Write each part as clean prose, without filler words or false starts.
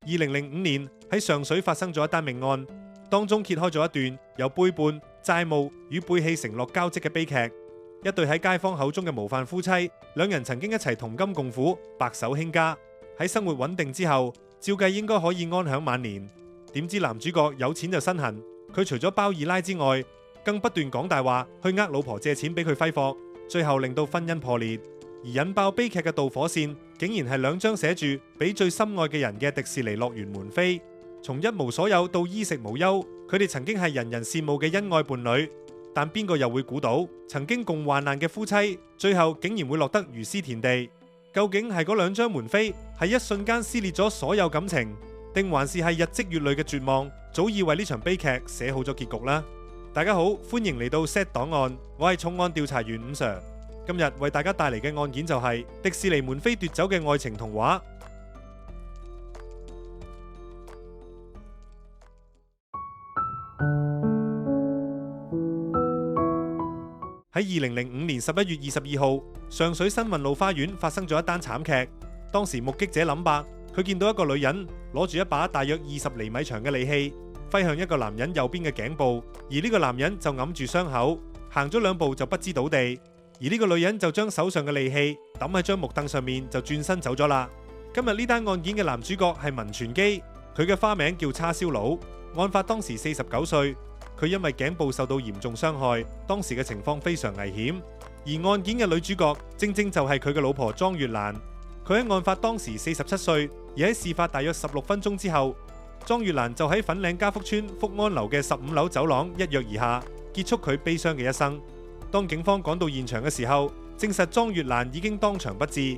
2005年喺上水發生咗一單命案，當中揭開咗一段由背叛、債務與背棄承諾交織嘅悲劇。一對喺街坊口中嘅模範夫妻，兩人曾經一齊同甘共苦，白手興家。喺生活穩定之後，照計應該可以安享晚年。點知男主角有錢就身痕，佢除咗包二奶之外，更不斷講大話去呃老婆借錢俾佢揮霍，最後令到婚姻破裂。而引爆悲劇嘅導火線，竟然係兩張寫住俾最心愛嘅人嘅迪士尼樂園門飛。從一無所有到衣食無憂，佢哋曾經係人人羨慕嘅恩愛伴侶。但邊個又會估到，曾經共患難嘅夫妻，最後竟然會落得如斯田地？究竟係嗰兩張門飛係一瞬間撕裂咗所有感情，定還是係日積月累嘅絕望，早已為呢場悲劇寫好咗結局啦？大家好，歡迎嚟到 Z 檔案，我係重案調查員伍 Sir。今日為大家帶嚟嘅案件就係迪士尼門飛奪走嘅愛情童話。喺2005年11月22號，上水新運路花園發生咗一單慘劇。當時目擊者林伯，佢見到一個女人攞住一把大約20厘米長嘅利器，揮向一個男人右邊嘅頸部，而呢個男人就揞住傷口，行咗2步就不知倒地。而呢個女人就將手上嘅利器抌喺張木凳上面，就轉身走咗啦。今日呢單案件嘅男主角係文全基，佢嘅花名叫叉燒佬。案發當時49歲。佢因為頸部受到嚴重傷害，當時嘅情況非常危險。而案件嘅女主角正正就係佢嘅老婆莊月蘭。佢喺案發當時47歲，而喺事發大約16分鐘之後，莊月蘭就喺粉嶺家福村福安樓嘅15樓走廊一躍而下，結束佢悲傷嘅一生。當警方趕到現場嘅時候，證實莊月蘭已經當場不治。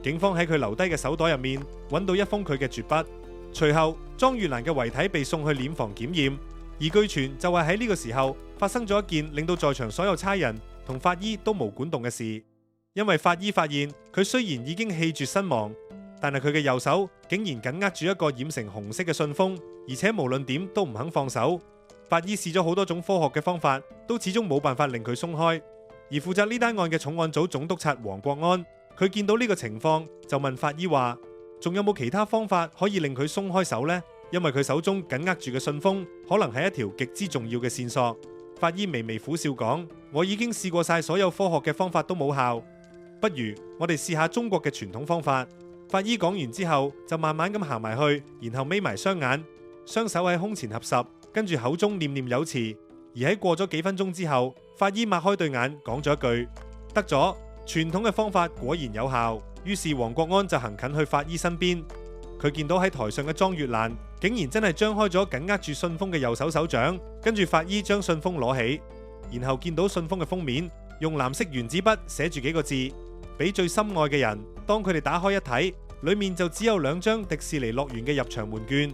警方喺佢留低嘅手袋入面揾到一封佢嘅絕筆。隨後，莊月蘭嘅遺體被送去殮房檢驗。而據傳就係喺呢個時候發生咗一件令到在場所有差人同法醫都毛管動嘅事，因為法醫發現佢雖然已經氣絕身亡，但係佢嘅右手竟然緊握住一個染成紅色嘅信封，而且無論點都唔肯放手。法醫試咗好多種科學嘅方法，都始終冇辦法令佢鬆開。而負責呢單案嘅重案組總督察黃國安，佢見到呢個情況就問法醫話：仲有冇其他方法可以令佢鬆開手呢？因為佢手中緊握住嘅信封可能係一條極之重要嘅線索。法醫微微苦笑講：我已經試過晒所有科學嘅方法都冇效，不如我哋試下中國嘅傳統方法。法醫講完之後就慢慢咁行埋去，然後眯埋雙眼，雙手喺胸前合十，跟住口中念念有詞。而喺過咗幾分鐘之後，法醫擘開對眼講咗一句：得咗，傳統嘅方法果然有效。於是黃國安就行近去法醫身邊，佢見到喺台上嘅莊月蘭竟然真係張開咗緊握住信封嘅右手手掌，跟住法醫將信封攞起，然後見到信封嘅封面用藍色原子筆寫住幾個字：俾最心愛嘅人。當佢哋打開一睇，裏面就只有2張迪士尼樂園嘅入場門券。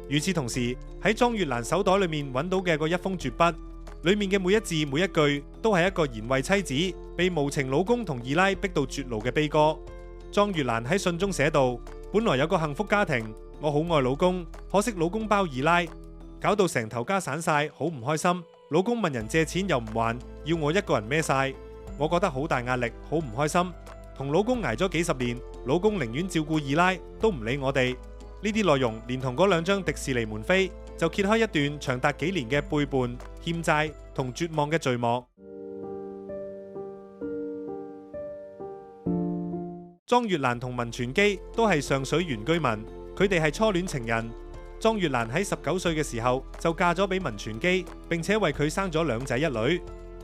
與此同時，喺莊月蘭手袋裏面揾到嘅嗰一封絕筆，裏面嘅每一字每一句都係一個賢惠妻子被無情老公同二奶逼到絕路嘅悲歌。莊月蘭喺信中寫道：本來有個幸福家庭，我好愛老公，可惜老公包二奶，搞到成頭家散晒，好唔開心。老公問人借錢又唔還，要我一個人孭晒，我覺得好大壓力，好唔開心。同老公挨咗幾十年，老公寧願照顧二奶，都唔理我哋。呢啲內容連同嗰2張迪士尼門飛，就揭開一段長達幾年嘅背叛、欠債同絕望嘅序幕。莊月蘭同文全基都係上水原居民，佢哋係初戀情人。莊月蘭喺19歲嘅時候就嫁咗俾文全基，並且為佢生咗2仔1女。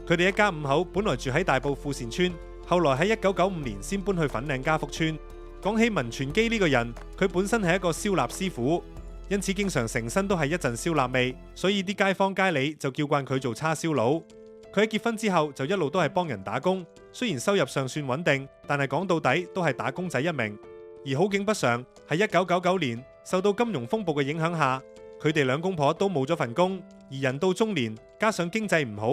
佢哋一家5口本來住喺大埔富善村，後來喺1995年先搬去粉嶺家福村。講起文全基呢個人，佢本身係一個燒臘師傅，因此經常成身都係一陣燒臘味，所以啲街坊街里就叫慣佢做叉燒佬。佢喺結婚之後就一路都係幫人打工，雖然收入尚算穩定，但係講到底都係打工仔一名。而好景不常，喺1999年受到金融風暴嘅影響下，佢哋2公婆都冇咗份工，而人到中年加上經濟唔好，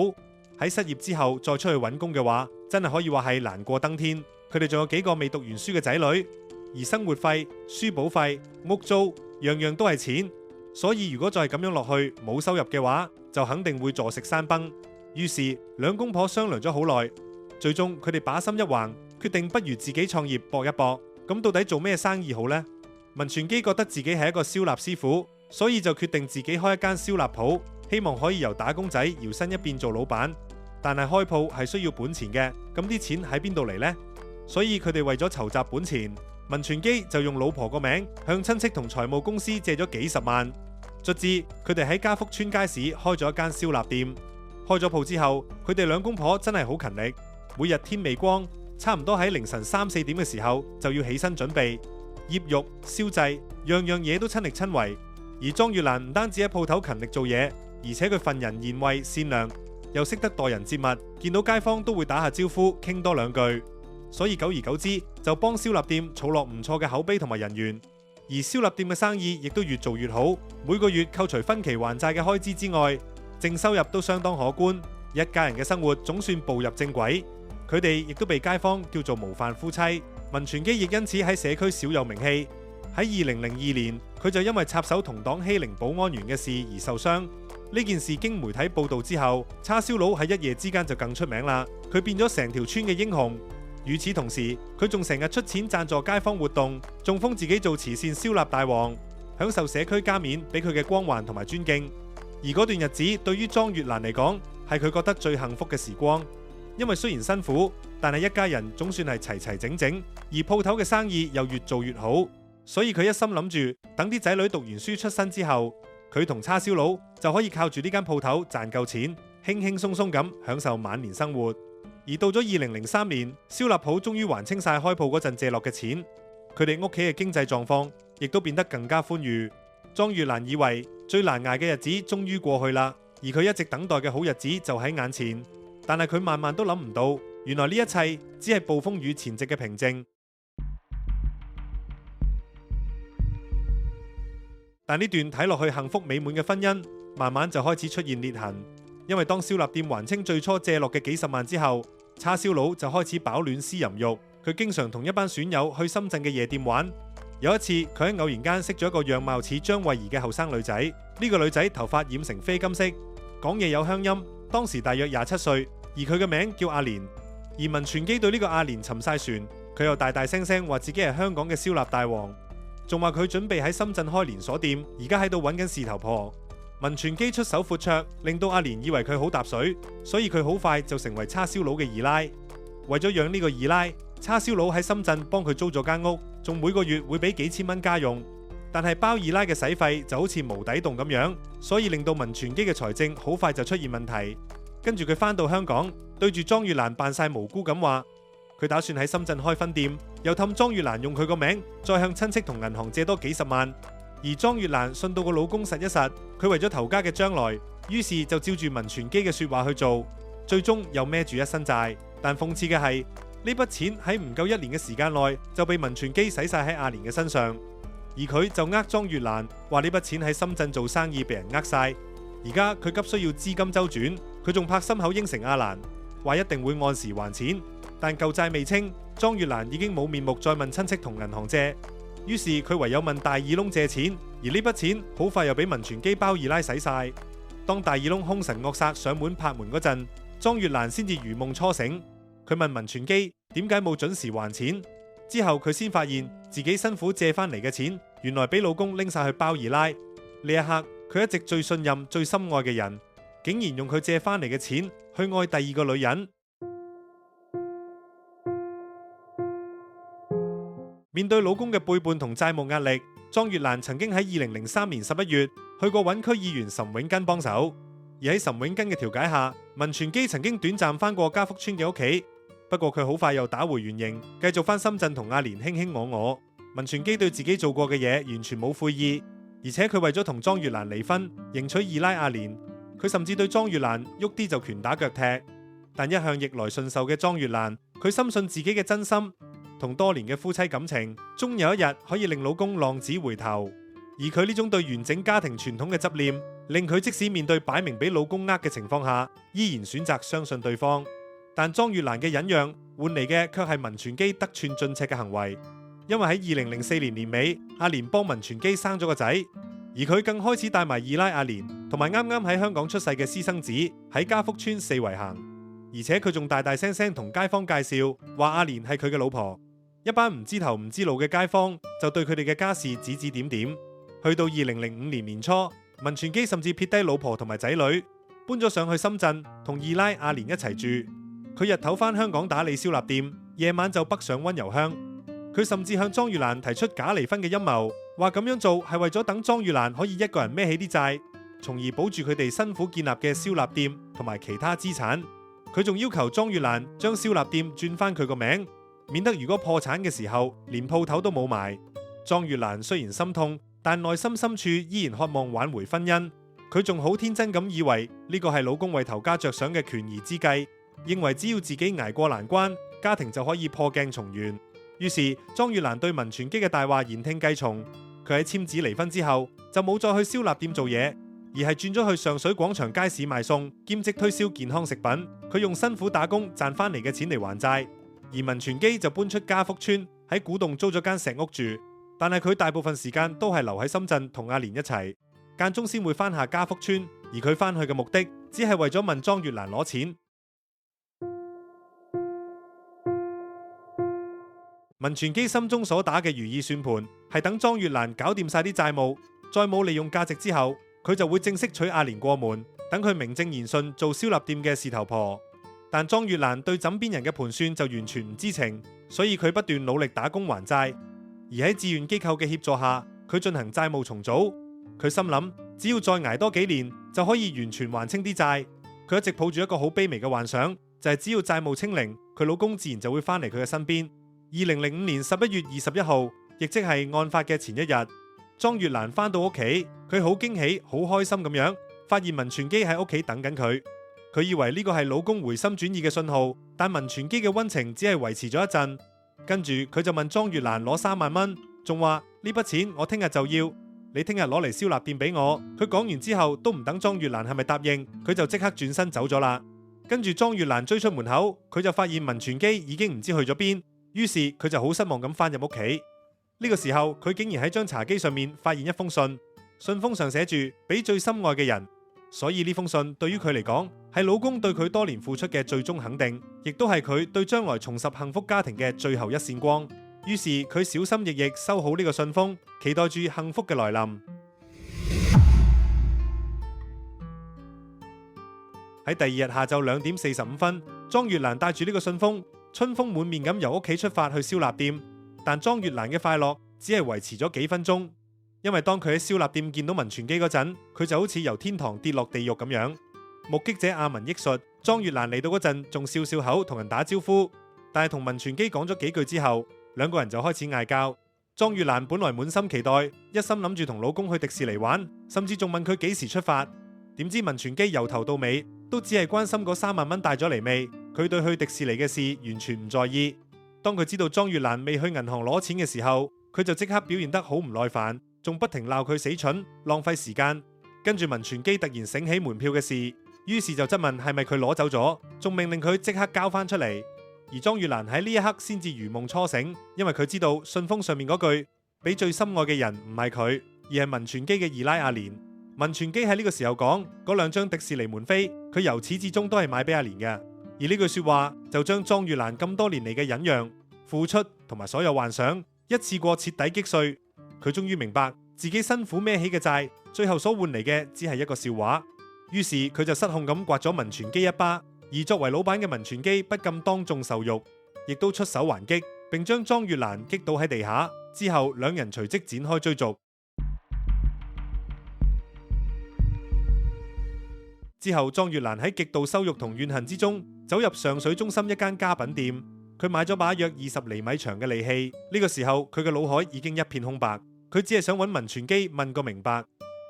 喺失業之後再出去揾工嘅話，真係可以話係難過登天。佢哋仲有幾個未讀完書嘅仔女，而生活費、書簿費、屋租，樣樣都係錢。所以如果再係咁樣落去，冇收入嘅話，就肯定會坐食山崩。於是2公婆商量咗好耐，最終佢哋把心一橫，決定不如自己創業搏一搏。咁到底做咩生意好呢？文全基覺得自己係一個燒臘師傅，所以就決定自己開一間燒臘鋪，希望可以由打工仔搖身一變做老闆。但係開鋪係需要本錢嘅，咁啲錢喺邊度嚟呢？所以佢哋為咗籌集本錢，文全基就用老婆個名向親戚同財務公司借咗幾十萬。卒之，佢哋喺嘉福村街市開咗一間燒臘店。開咗鋪之後，佢哋兩公婆真係好勤力，每日天未光，差唔多喺凌晨3、4點嘅時候就要起身準備醃肉、燒製，樣樣嘢都親力親為。而莊月蘭唔單止喺鋪頭勤力做嘢，而且佢份人賢惠善良，又識得待人接物，見到街坊都會打下招呼，傾多兩句。所以久而久之，就幫燒臘店儲落唔錯嘅口碑同埋人緣。而燒臘店嘅生意亦都越做越好，每個月扣除分期還債嘅開支之外，淨收入都相當可觀。一家人嘅生活總算步入正軌，佢哋亦都被街坊叫做模範夫妻。文全基亦因此喺社區小有名氣。喺2002年，佢就因為插手同黨欺凌保安員嘅事而受傷。呢件事經媒體報道之後，叉燒佬喺一夜之間就更出名啦。佢變咗成條村嘅英雄。與此同時，佢仲成日出錢贊助街坊活動，仲封自己做慈善燒臘大王，享受社區加冕俾佢嘅光環同埋尊敬。而嗰段日子對於莊月蘭嚟講，係佢覺得最幸福嘅時光。因為雖然辛苦，但係一家人總算係齊齊整整，而鋪頭嘅生意又越做越好。所以佢一心諗住等啲仔女讀完書出身之後，佢同叉燒佬就可以靠住呢間鋪頭賺夠錢，輕輕鬆鬆咁享受晚年生活。而到咗2003年，燒臘鋪終於還清晒開鋪嗰陣借落嘅錢，佢哋屋企嘅經濟狀況亦都變得更加寬裕。莊月蘭以為最難捱嘅日子終於過去啦，而佢一直等待嘅好日子就喺眼前。但係佢萬萬都諗唔到，原來呢一切只係暴風雨前夕嘅平靜。但呢段睇落去幸福美滿嘅婚姻，慢慢就開始出現裂痕。因為當燒臘店還清最初借落嘅幾十萬之後，叉燒佬就開始飽暖思淫慾。佢經常同一班損友去深圳嘅夜店玩。有一次，佢喺偶然間識咗一個樣貌似張慧儀嘅後生女仔。呢個女仔頭髮染成啡金色，講嘢有鄉音，當時大約27歲，而佢嘅名叫阿蓮。而文全基對呢個阿蓮沉晒船，佢又大大聲聲話自己係香港嘅燒臘大王，仲話佢準備喺深圳開連鎖店，而家喺度揾緊事頭婆。文全基出手闊綽，令到阿蓮以為佢好搭水，所以佢好快就成為叉燒佬嘅二奶。為咗養呢個二奶，叉燒佬喺深圳幫佢租咗間屋，仲每個月會俾幾千蚊家用。但係包二奶嘅使費就好似無底洞咁樣，所以令到文全基嘅財政好快就出現問題。跟住佢返到香港，對住莊月蘭扮晒無辜咁話，佢打算喺深圳開分店，又氹莊月蘭用佢個名，再向親戚同銀行借多幾十萬。而莊月蘭信到個老公實一實，佢為咗頭家嘅將來，於是就照住文全基嘅說話去做，最終又孭住一身債。但諷刺嘅係，呢筆錢喺唔夠1年嘅時間內就被文全基使晒喺阿蓮嘅身上，而佢就呃莊月蘭話呢筆錢喺深圳做生意被人呃晒，而家佢急需要資金周轉，佢仲拍心口應承阿蘭話一定會按時還錢。但舊債未清，莊月蘭已經冇面目再問親戚同銀行借。於是佢唯有問大耳窿借錢，而呢筆錢好快又俾文全基包二奶使晒。當大耳窿兇神惡煞上門拍門嗰陣，莊月蘭先至如夢初醒。佢問文全基點解冇準時還錢，之後佢先發現自己辛苦借翻嚟嘅錢，原來俾老公拎晒去包二奶。呢一刻，佢一直最信任、最深愛嘅人，竟然用佢借翻嚟嘅錢去愛第二個女人。面對老公嘅背叛同債務壓力，莊月蘭曾經喺2003年11月去過揾區議員岑永根幫手。而喺岑永根嘅調解下，文全基曾經短暫翻過嘉福村嘅屋企，不過佢好快又打回原形，繼續翻深圳同阿蓮卿卿我我。文全基對自己做過嘅嘢完全冇悔意，而且佢為咗同莊月蘭離婚，迎娶二奶阿蓮，佢甚至對莊月蘭喐啲就拳打腳踢。但一向逆來順受嘅莊月蘭，佢深信自己嘅真心同多年嘅夫妻感情，終有一日可以令老公浪子回頭。而佢呢種對完整家庭傳統嘅執念，令佢即使面對擺明俾老公呃嘅情況下，依然選擇相信對方。但莊月蘭嘅忍讓換嚟嘅卻係文全基得寸進尺嘅行為。因為喺2004年年尾，阿蓮幫文全基生咗個仔，而佢更開始帶埋二奶阿蓮同埋啱啱喺香港出世嘅私生子喺嘉福村四圍行，而且佢仲大大聲聲同街坊介紹話阿蓮係佢嘅老婆。一班唔知頭唔知路嘅街坊就對佢哋嘅家事指指點點。去到2005年年初，文全基甚至撇低老婆同埋仔女，搬咗上去深圳同二奶阿蓮一齊住。佢日頭返香港打理燒臘店，夜晚就北上溫柔鄉。佢甚至向莊月蘭提出假離婚嘅陰謀，話咁樣做係為咗等莊月蘭可以一個人孭起啲債，從而保住佢哋辛苦建立嘅燒臘店同埋其他資產。佢仲要求莊月蘭將燒臘店轉翻佢個名，免得如果破產嘅時候連鋪頭都冇埋。莊月蘭雖然心痛，但內心深處依然渴望挽回婚姻。佢仲好天真咁以為呢個係老公為頭家着想嘅權宜之計，認為只要自己捱過難關，家庭就可以破鏡重圓。於是莊月蘭對文全基嘅大話言聽計從。佢喺簽紙離婚之後就冇再去燒臘店做嘢，而係轉咗去上水廣場街市賣餸，兼職推銷健康食品。佢用辛苦打工賺翻嚟嘅錢嚟還債，而文全基就搬出嘉福村喺古洞租咗間石屋住。但係佢大部分時間都係留喺深圳同阿蓮一齊，間中先會翻下嘉福村。而佢翻去嘅目的只係為咗問莊月蘭攞錢。文全基心中所打嘅如意算盤係等莊月蘭搞掂晒啲債務，再冇利用價值之後，佢就會正式娶阿蓮過門，等佢名正言順做燒臘店嘅事頭婆。但莊月蘭對枕邊人嘅盤算就完全唔知情，所以佢不斷努力打工還債。而喺志願機構嘅協助下，佢進行債務重組。佢心諗，只要再捱多幾年就可以完全還清啲債。佢一直抱住一個好卑微嘅幻想，就係只要債務清零，佢老公自然就會翻嚟佢嘅身邊。2005年11月21號，亦即係案發嘅前一日，莊月蘭翻到屋企，佢好驚喜、好開心咁樣，發現文全基喺屋企等緊佢。佢以為呢個係老公回心轉意嘅信號，但文全基嘅溫情只係維持咗一陣。跟住佢就問莊月蘭攞3萬蚊，仲話呢筆錢我聽日就要，你聽日攞嚟燒臘店俾我。佢講完之後都唔等莊月蘭係咪答應，佢就即刻轉身走咗啦。跟住莊月蘭追出門口，佢就發現文全基已經唔知去咗邊。於是佢就好失望咁翻入屋企。呢個時候佢竟然喺張茶几上面發現一封信，信封上寫住俾最心愛嘅人。所以呢封信對於佢嚟講係老公對佢多年付出嘅最終肯定，亦都係佢對將來重拾幸福家庭嘅最後一線光。於是佢小心翼翼收好呢個信封，期待住幸福嘅來臨。喺第二日下晝2點45分，莊月蘭帶住呢個信封，春風滿面咁由屋企出發去燒臘店。但莊月蘭嘅快樂只係維持咗幾分鐘，因為當佢喺燒臘店見到文全基嗰陣，佢就好似由天堂跌落地獄咁樣。目擊者阿文憶述，莊月蘭嚟到嗰陣仲笑笑口同人打招呼，但係同文全基講咗幾句之後，兩個人就開始嗌交。莊月蘭本來滿心期待，一心諗住同老公去迪士尼玩，甚至仲問佢幾時出發。點知文全基由頭到尾都只係關心嗰3萬蚊帶咗嚟未，佢對去迪士尼嘅事完全唔在意。當佢知道莊月蘭未去銀行攞錢嘅時候，佢就即刻表現得好唔耐煩，仲不停鬧佢死蠢，浪費時間。跟住文全基突然醒起門票嘅事，於是就質問係咪佢攞走咗，仲命令佢即刻交翻出嚟。而莊月蘭喺呢一刻先至如夢初醒，因為佢知道信封上面嗰句俾最心愛嘅人唔係佢，而係文全基嘅二奶阿蓮。文全基喺呢個時候講嗰2張迪士尼門飛，佢由始至終都係買俾阿蓮嘅。而呢句說話就將莊月蘭咁多年嚟嘅忍讓、付出同埋所有幻想一次過徹底擊碎。佢終於明白自己辛苦孭起嘅債，最後所換嚟嘅只係一個笑話。於是佢就失控咁刮咗文全基一巴，而作為老闆嘅文全基不禁當眾受辱，亦都出手還擊，並將莊月蘭擊倒喺地下。之後兩人隨即展開追逐。之後莊月蘭喺極度羞辱同怨恨之中，走入上水中心一間家品店，佢買咗把約20厘米長嘅利器。呢個時候佢嘅腦海已經一片空白，佢只係想揾文全基問個明白，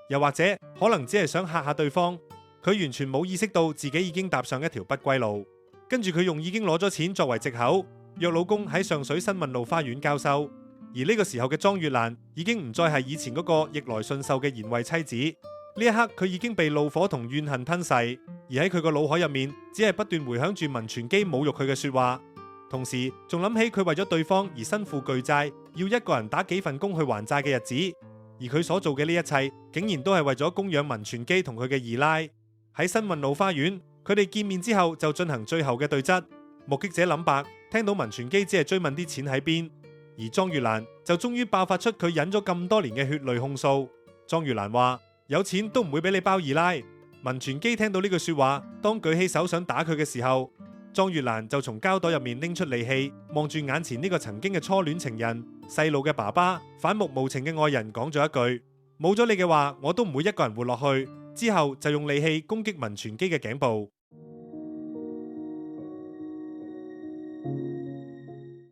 又或者可能只係想嚇下對方。佢完全冇意識到自己已經踏上一條不歸路。跟住佢用已經攞咗錢作為藉口，約老公喺上水新運路花園交收。而呢個時候嘅莊月蘭已經唔再係以前嗰個逆來順受嘅賢惠妻子。呢一刻佢已經被怒火同怨恨吞噬，而喺佢個腦海入面只係不斷回響住文全基侮辱佢嘅說話，同時仲諗起佢為咗對方而身負巨債，要一個人打幾份工去還債嘅日子。而佢所做嘅呢一切竟然都係為咗供養文全基同佢嘅二奶。喺新運路花園，佢哋見面之後就進行最後嘅對質。目擊者諗白聽到文全基只係追問啲錢喺邊，而莊月蘭就終於爆發出佢忍咗咁多年嘅血淚控訴。莊月蘭話：有錢都唔會俾你包二奶。文傳基聽到呢句說話，當舉起手想打佢嘅時候，莊月蘭就從膠袋入面拎出利器，望住眼前呢個曾經嘅初戀情人、細路嘅爸爸、反目無情嘅愛人，講咗一句：冇咗你嘅話，我都唔會一個人活落去。之後就用利器攻擊文傳基嘅頸部。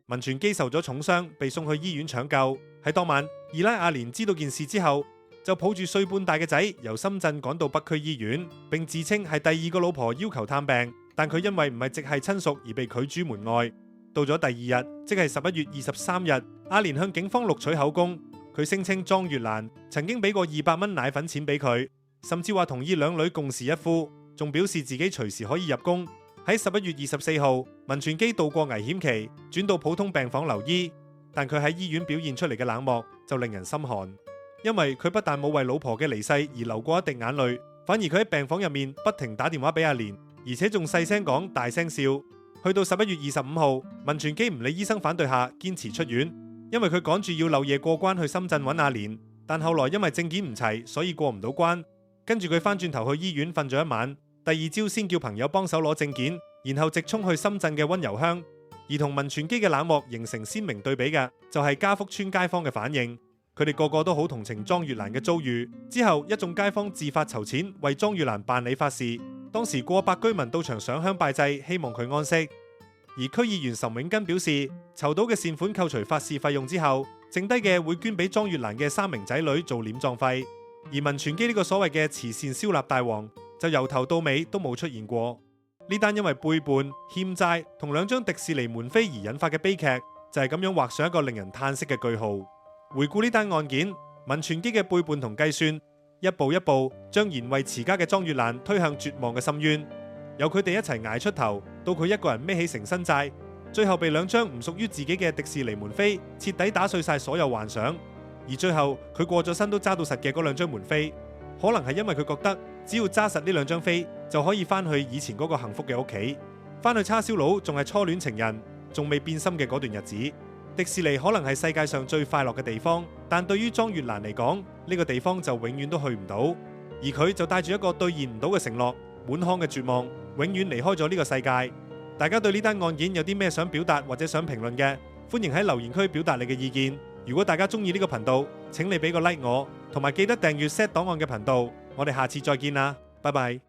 文傳基受咗重傷，被送去醫院搶救。喺當晚，二奶阿蓮知道件事之後，就抱住歲半大嘅仔由深圳趕到北區醫院，並自稱係第二個老婆要求探病，但佢因為唔係直系親屬而被拒諸門外。到咗第二日，即係11月23日，阿蓮向警方錄取口供，佢聲稱莊月蘭曾經俾過200蚊奶粉錢俾佢，甚至話同意兩女共侍一夫，仲表示自己隨時可以入宮。喺11月24號，文傳基度過危險期，轉到普通病房留醫，但佢喺醫院表現出嚟嘅冷漠就令人心寒。因為佢不但冇為老婆嘅離世而流過一滴眼淚，反而佢喺病房入面不停打電話俾阿蓮，而且仲細聲講大聲笑。去到11月25號，文傳基唔理醫生反對下堅持出院，因為佢趕住要漏夜過關去深圳揾阿蓮，但後來因為證件唔齊，所以過唔到關。跟住佢翻轉頭去醫院瞓咗一晚，第二朝先叫朋友幫手攞證件，然後直衝去深圳嘅溫柔鄉。而同文傳基嘅冷漠形成鮮明對比嘅就係家福村街坊嘅反應。佢哋個個都好同情莊月蘭嘅遭遇。之後一眾街坊自發籌錢為莊月蘭辦理法事，當時過百居民到場上香拜祭，希望佢安息。而區議員岑永根表示，籌到嘅善款扣除法事費用之後，剩低嘅會捐俾莊月蘭嘅3名仔女做殮葬費。而文傳基呢個所謂嘅慈善燒臘大王就由頭到尾都冇出現過。呢單因為背叛、欠債同2張迪士尼門飛而引發嘅悲劇，就係咁樣畫上一個令人嘆息嘅句號。回顧呢單案件，文傳基嘅背叛同計算，一步一步將賢惠持家嘅莊月蘭推向絕望嘅深淵。由佢哋一齊捱出頭，到佢一個人孭起成身債，最後被2張唔屬於自己嘅迪士尼門飛徹底打碎晒所有幻想。而最後佢過咗身都揸到實嘅嗰2張門飛，可能係因為佢覺得只要揸實呢2張飛就可以翻去以前嗰個幸福嘅屋企，翻去叉燒佬仲係初戀情人，仲未變心嘅嗰段日子。迪士尼可能係世界上最快樂嘅地方，但對於莊月蘭嚟講，呢個地方就永遠都去唔到。而佢就帶住一個兌現唔到嘅承諾，滿腔嘅絕望，永遠離開咗呢個世界。大家對呢單案件有啲咩想表達或者想評論嘅，歡迎喺留言區表達你嘅意見。如果大家中意呢個頻道，請你俾個 like 我，同埋記得訂閱 Z 檔案嘅頻道。我哋下次再見啦，拜拜。